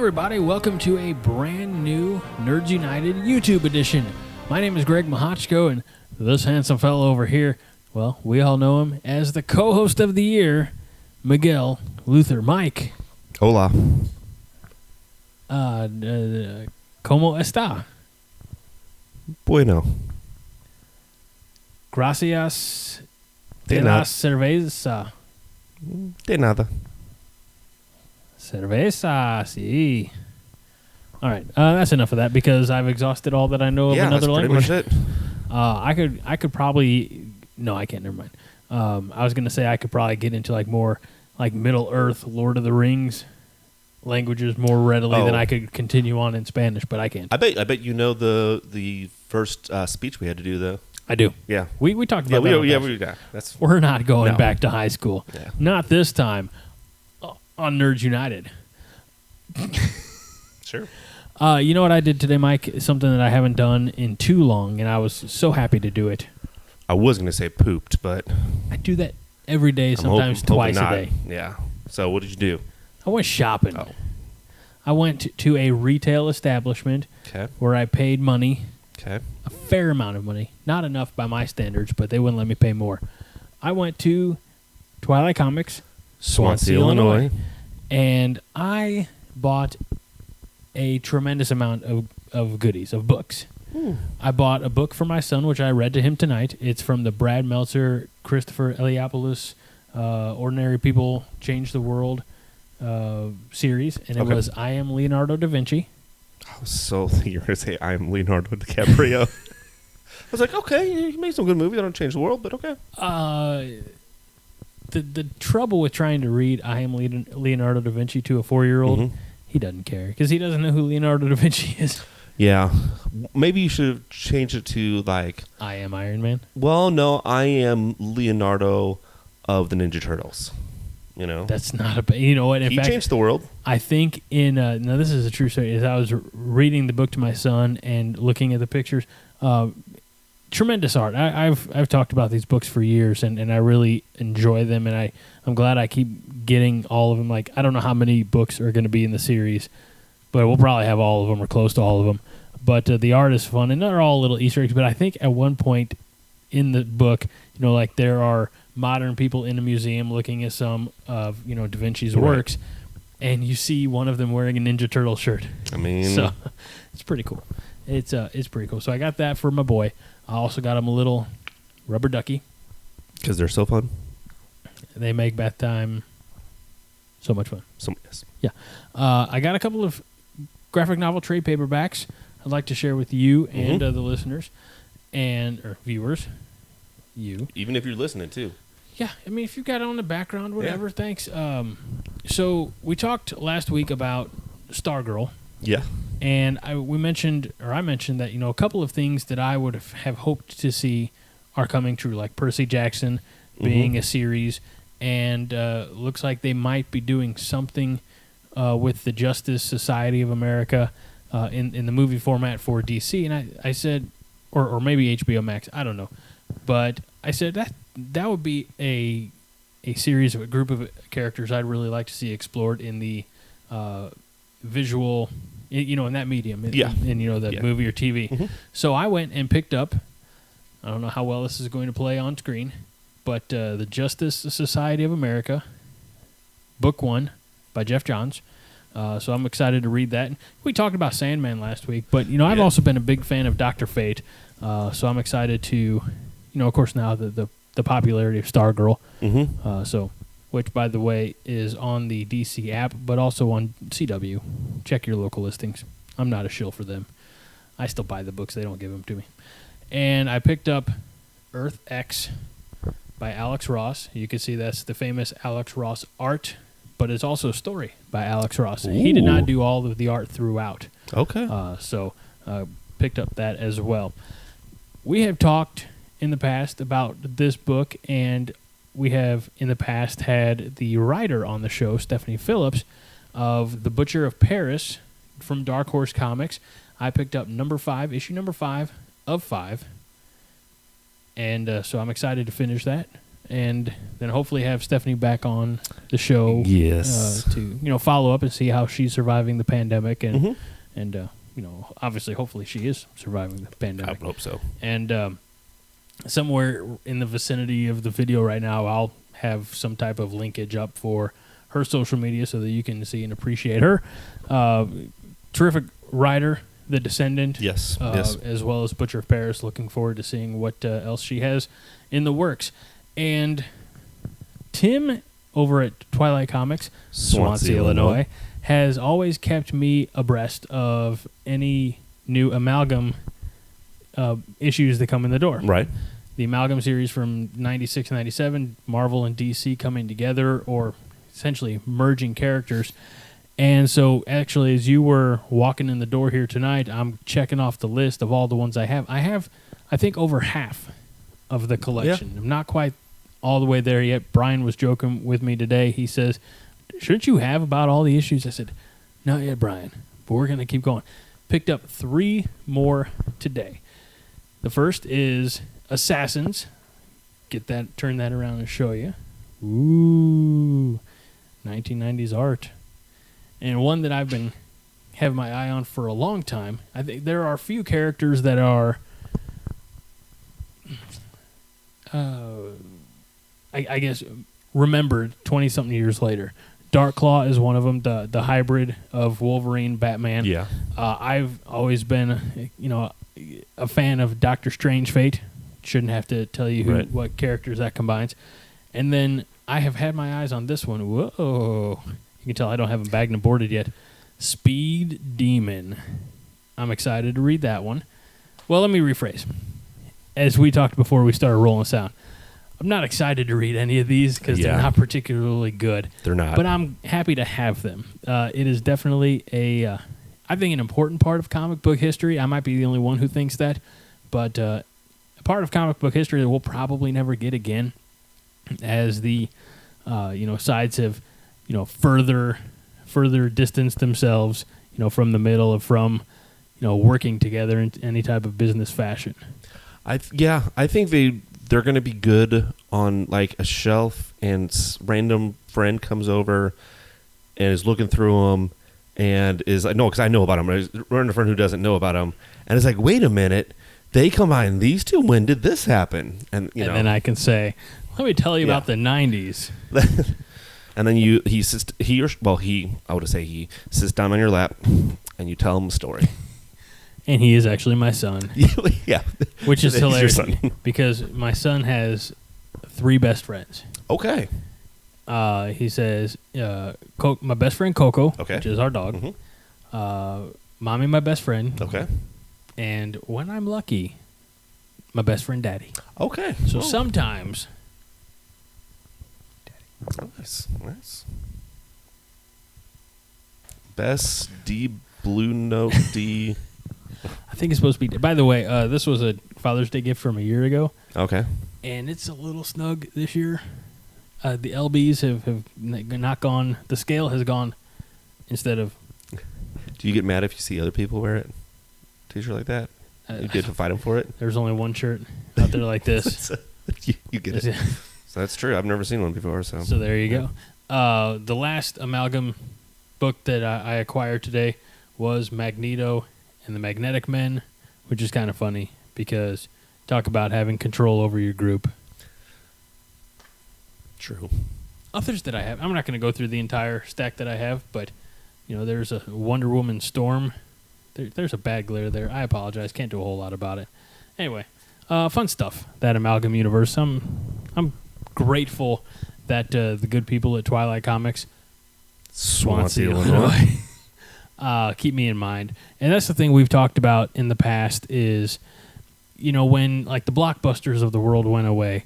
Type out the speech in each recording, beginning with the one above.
everybody. Welcome to a brand new Nerds United YouTube edition. My name is Greg Mahochko, and this handsome fellow over here, well, we all know him as the co-host of the year, Miguel Luther. Mike. Hola. ¿Cómo está? Bueno. Gracias De de nada. la cerveza. De nada. Cerveza, sí. All right, that's enough of that because I've exhausted all that I know of another language. Pretty much it. I could probably. No, I can't. Never mind. I was gonna say I could probably get into like more like Middle Earth, Lord of the Rings languages more readily than I could continue on in Spanish, but I can't. I bet you know the first speech we had to do though. I do. Yeah. We talked about that. We're not going back to high school. Yeah. Not this time. On Nerds United. Sure. You know what I did today, Mike? Something that I haven't done in too long, and I was so happy to do it. I was gonna say pooped, but I do that every day, sometimes twice a day. Yeah. So what did you do? I went shopping. Oh. I went to a retail establishment where I paid money, a fair amount of money. Not enough by my standards, but they wouldn't let me pay more. I went to Twilight Comics, Swansea, Illinois, and I bought a tremendous amount of goodies, of books. Ooh. I bought a book for my son, which I read to him tonight. It's from the Brad Meltzer, Christopher Eliopoulos, Ordinary People Change the World series, and it was I Am Leonardo da Vinci. I was so you were going to say I Am Leonardo DiCaprio. I was like, okay, you made some good movies. I don't change the world, but okay. The trouble with trying to read I Am Leonardo da Vinci to a 4-year-old, he doesn't care because he doesn't know who Leonardo da Vinci is. Yeah. Maybe you should have changed it to like I Am Iron Man. Well, no, I am Leonardo of the Ninja Turtles. You know, that's not a. You know what? In fact, changed the world. I think in now this is a true story. As I was reading the book to my son and looking at the pictures, tremendous art. I've talked about these books for years, and I really enjoy them, and I'm glad I keep getting all of them. Like I don't know how many books are going to be in the series, but we'll probably have all of them or close to all of them. But the art is fun, and they're all little Easter eggs. But I think at one point in the book, you know, like there are modern people in a museum looking at some of, you know, Da Vinci's works, and you see one of them wearing a Ninja Turtle shirt. I mean, so it's pretty cool. It's pretty cool. So I got that for my boy. I also got him a little rubber ducky because they're so fun. They make bath time so much fun. Yes. Yeah. I got a couple of graphic novel trade paperbacks I'd like to share with you and the listeners or viewers. You. Even if you're listening too. Yeah, I mean, if you got it on the background, whatever, thanks. So we talked last week about Stargirl. Yeah. And I mentioned that, you know, a couple of things that I would have hoped to see are coming true, like Percy Jackson being a series, and looks like they might be doing something with the Justice Society of America in the movie format for DC. And I said, or maybe HBO Max, I don't know. But I said that would be a series of a group of characters I'd really like to see explored in the visual, you know, in that medium, in you know, the movie or TV. So I went and picked up, I don't know how well this is going to play on screen, but the Justice Society of America, Book 1 by Jeff Johns. So I'm excited to read that. We talked about Sandman last week, but, you know, I've also been a big fan of Dr. Fate, so I'm excited to, you know, of course now the popularity of Stargirl, which, by the way, is on the DC app, but also on CW. Check your local listings. I'm not a shill for them. I still buy the books. They don't give them to me. And I picked up Earth X by Alex Ross. You can see that's the famous Alex Ross art, but it's also a story by Alex Ross. Ooh. He did not do all of the art throughout. Okay. So picked up that as well. We have talked in the past about this book, and we have in the past had the writer on the show, Stephanie Phillips, of The Butcher of Paris from Dark Horse Comics. I picked up issue number 5 of 5, and so I'm excited to finish that. and then hopefully have Stephanie back on the show. Yes. To follow up and see how she's surviving the pandemic, and obviously, hopefully, she is surviving the pandemic. I hope so. And somewhere in the vicinity of the video right now, I'll have some type of linkage up for her social media so that you can see and appreciate her. Terrific writer, The Descendant. Yes. As well as Butcher of Paris. Looking forward to seeing what else she has in the works. And Tim over at Twilight Comics, Swansea, Illinois, has always kept me abreast of any new Amalgam issues that come in the door. Right. The Amalgam series from 96 and 97, Marvel and DC coming together or essentially merging characters. And so actually, as you were walking in the door here tonight, I'm checking off the list of all the ones I have. I have, I think, over half of the collection. Yeah. I'm not quite all the way there yet. Brian was joking with me today. He says, shouldn't you have about all the issues? I said, not yet, Brian, but we're going to keep going. Picked up 3 more today. The first is Assassins. Turn that around and show you. Ooh, 1990s art. And one that I've been having my eye on for a long time. I think there are a few characters that are, I guess, remembered 20-something years later. Darkclaw is one of them, the hybrid of Wolverine, Batman. Yeah. I've always been, a fan of Doctor Strange Fate. Shouldn't have to tell you what characters that combines. And then I have had my eyes on this one. Whoa. You can tell I don't have them bagged and boarded yet. Speed Demon. I'm excited to read that one. Well, let me rephrase. As we talked before we started rolling sound, I'm not excited to read any of these because they're not particularly good. They're not. But I'm happy to have them. It is definitely I think, an important part of comic book history. I might be the only one who thinks that. But a part of comic book history that we'll probably never get again as the sides have further distanced themselves from the middle of working together in any type of business fashion. I think they're going to be good on like a shelf, and random friend comes over and is looking through them and is like, no, because I know about them. There's a friend who doesn't know about them, and it's like, wait a minute, they combined these two. When did this happen? And then I can say, let me tell you about the 90s. And then he sits down on your lap, and you tell him a story. And he is actually my son. Yeah. Which is hilarious because my son has 3 best friends. Okay. He says, my best friend Coco, which is our dog. Mm-hmm. Mommy, my best friend. Okay. And when I'm lucky, my best friend Daddy. Okay. So sometimes... Nice. Best D Blue Note D. I think it's supposed to be. By the way, this was a Father's Day gift from a year ago. Okay. And it's a little snug this year. The LBs have not gone. The scale has gone instead of. Do you get mad if you see other people wear it? T-shirt like that? You get to fight them for it? There's only one shirt out there like this. You get it. So that's true. I've never seen one before. So there you go. The last Amalgam book that I acquired today was Magneto and the Magnetic Men, which is kind of funny because talk about having control over your group. True. Others that I have, I'm not going to go through the entire stack that I have, but there's a Wonder Woman Storm. There's a bad glare there. I apologize. Can't do a whole lot about it. Anyway, fun stuff. That Amalgam universe. I'm grateful that the good people at Twilight Comics, Swansea, Illinois, keep me in mind. And that's the thing we've talked about in the past is, when like the Blockbusters of the world went away,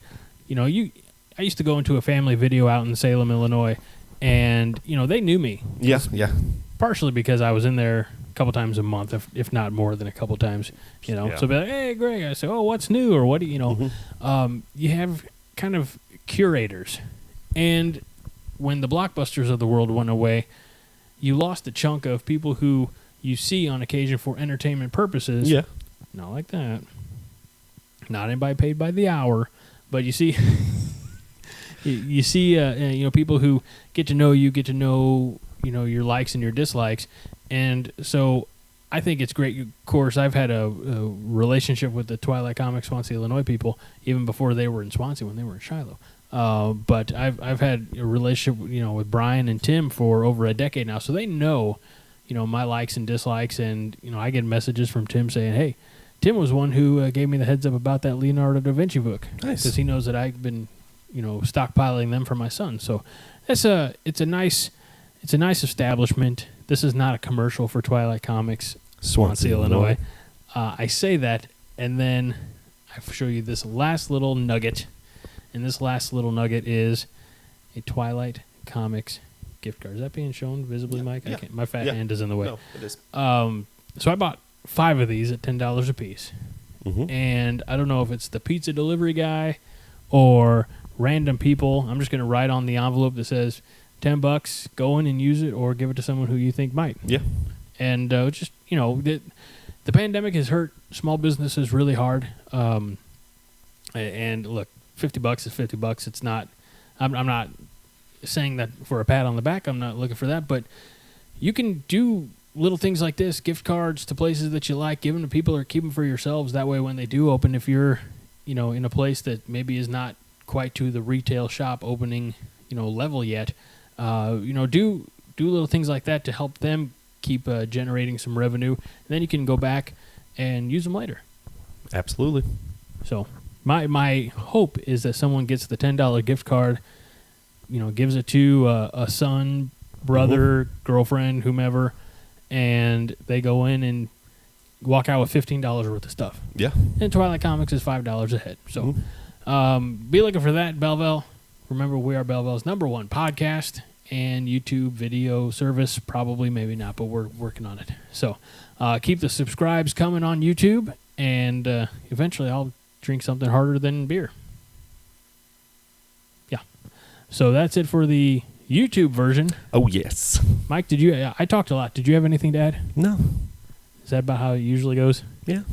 I used to go into a family video out in Salem, Illinois, and they knew me. Yeah. Partially because I was in there a couple times a month, if not more than a couple times. So be like, hey, Greg. I say, oh, what's new, or what do you know? Mm-hmm. You have kind of curators, and when the Blockbusters of the world went away, you lost a chunk of people who you see on occasion for entertainment purposes. Yeah, not like that. Not anybody paid by the hour, but you see, You see, people who get to know you, your likes and your dislikes, and so I think it's great. Of course, I've had a relationship with the Twilight Comics Swansea, Illinois people even before they were in Swansea when they were in Shiloh. But I've had a relationship, with Brian and Tim for over a decade now, so they know, my likes and dislikes, and I get messages from Tim saying, "Hey, Tim was one who gave me the heads up about that Leonardo da Vinci book." Nice, because he knows that I've been, stockpiling them for my son. So it's a nice establishment. This is not a commercial for Twilight Comics, Swansea, Illinois. I say that, and then I show you this last little nugget. And this last little nugget is a Twilight Comics gift card. Is that being shown visibly, Mike? Yeah. I can't. My fat hand is in the way. No, it is. So I bought 5 of these at $10 a piece. Mm-hmm. And I don't know if it's the pizza delivery guy or random people. I'm just going to write on the envelope that says $10, go in and use it, or give it to someone who you think might. Yeah. And the pandemic has hurt small businesses really hard. And look, $50 is $50. It's not. I'm not saying that for a pat on the back. I'm not looking for that. But you can do little things like this: gift cards to places that you like, give them to people, or keep them for yourselves. That way, when they do open, if you're, in a place that maybe is not quite to the retail shop opening, level yet, do little things like that to help them keep generating some revenue. And then you can go back and use them later. Absolutely. So. My hope is that someone gets the $10 gift card, gives it to a son, brother, girlfriend, whomever, and they go in and walk out with $15 worth of stuff. Yeah. And Twilight Comics is $5 a head. So be looking for that, Belleville. Remember, we are Belleville's #1 podcast and YouTube video service. Probably, maybe not, but we're working on it. So keep the subscribes coming on YouTube, and eventually I'll drink something harder than beer. Yeah. So that's it for the YouTube version. Oh, yes. Mike, I talked a lot. Did you have anything to add? No. Is that about how it usually goes? Yeah.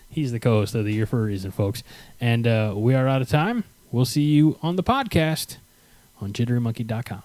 He's the co-host of the Year for a Reason, folks. And we are out of time. We'll see you on the podcast on jitterymonkey.com.